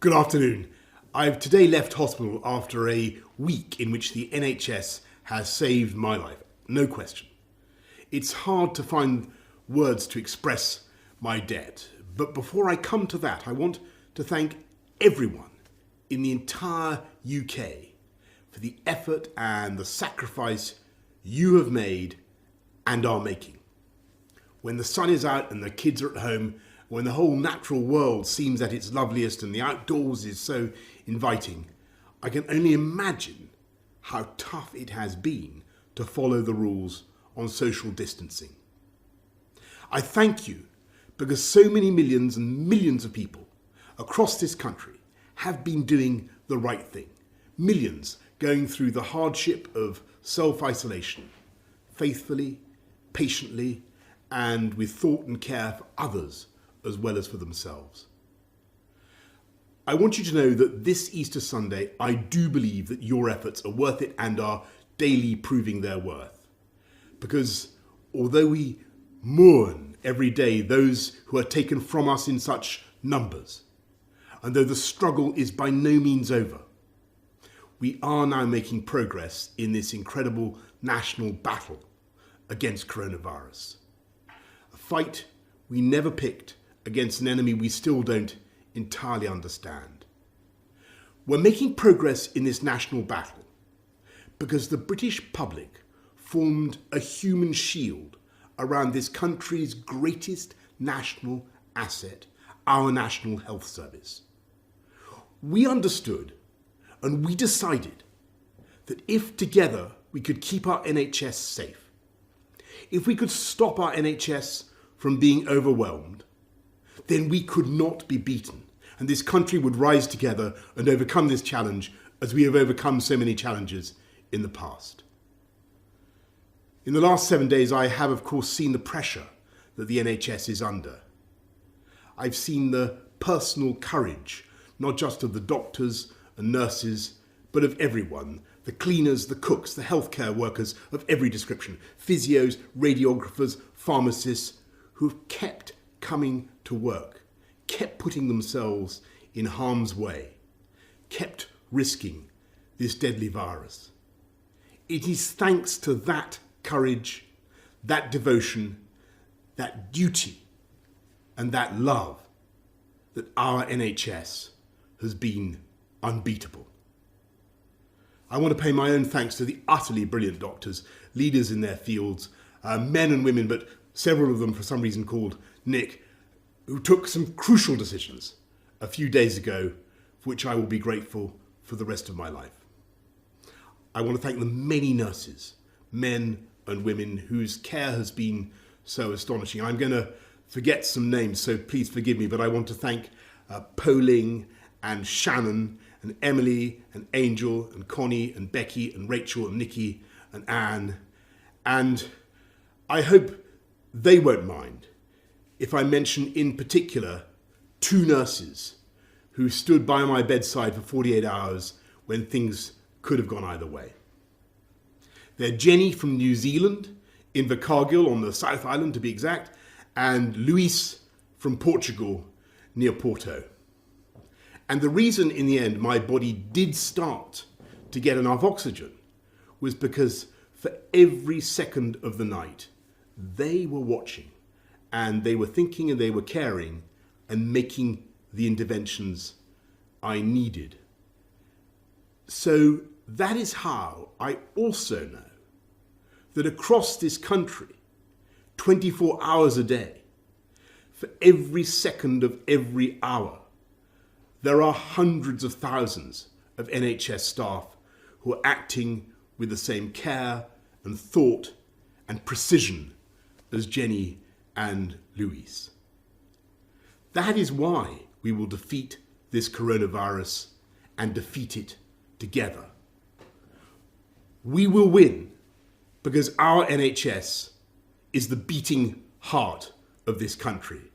Good afternoon. I've today left hospital after a week in which the NHS has saved my life, no question. It's hard to find words to express my debt, but before I come to that, I want to thank everyone in the entire UK for the effort and the sacrifice you have made and are making. When the sun is out and the kids are at home, when the whole natural world seems at its loveliest and the outdoors is so inviting, I can only imagine how tough it has been to follow the rules on social distancing. I thank you because so many millions and millions of people across this country have been doing the right thing. Millions going through the hardship of self-isolation, faithfully, patiently, and with thought and care for others as well as for themselves. I want you to know that this Easter Sunday, I do believe that your efforts are worth it and are daily proving their worth. Because although we mourn every day those who are taken from us in such numbers, and though the struggle is by no means over, we are now making progress in this incredible national battle against coronavirus. A fight we never picked against an enemy we still don't entirely understand. We're making progress in this national battle because the British public formed a human shield around this country's greatest national asset, our National Health Service. We understood and we decided that if together we could keep our NHS safe, if we could stop our NHS from being overwhelmed, then we could not be beaten, and this country would rise together and overcome this challenge as we have overcome so many challenges in the past. In the last 7 days, I have, of course, seen the pressure that the NHS is under. I've seen the personal courage, not just of the doctors and nurses, but of everyone, the cleaners, the cooks, the healthcare workers of every description, physios, radiographers, pharmacists, who have kept coming to work, kept putting themselves in harm's way, kept risking this deadly virus. It is thanks to that courage, that devotion, that duty, and that love that our NHS has been unbeatable. I want to pay my own thanks to the utterly brilliant doctors, leaders in their fields, men and women, but several of them for some reason called Nick, who took some crucial decisions a few days ago, for which I will be grateful for the rest of my life. I want to thank the many nurses, men and women, whose care has been so astonishing. I'm going to forget some names, so please forgive me, but I want to thank Poling and Shannon and Emily and Angel and Connie and Becky and Rachel and Nikki and Anne. And I hope they won't mind if I mention in particular 2 nurses who stood by my bedside for 48 hours when things could have gone either way. They're Jenny from New Zealand, in Invercargill on the South Island to be exact, and Luis from Portugal near Porto. And the reason in the end my body did start to get enough oxygen was because for every second of the night, they were watching and they were thinking and they were caring and making the interventions I needed. So that is how I also know that across this country, 24 hours a day, for every second of every hour, there are hundreds of thousands of NHS staff who are acting with the same care and thought and precision as Jenny and Luis. That is why we will defeat this coronavirus and defeat it together. We will win because our NHS is the beating heart of this country.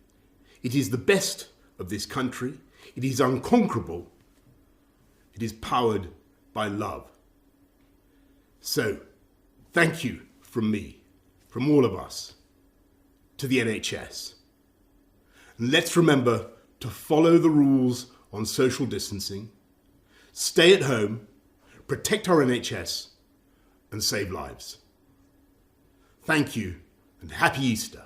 It is the best of this country. It is unconquerable. It is powered by love. So, thank you from me, from all of us, to the NHS. And let's remember to follow the rules on social distancing, stay at home, protect our NHS, and save lives. Thank you, and happy Easter.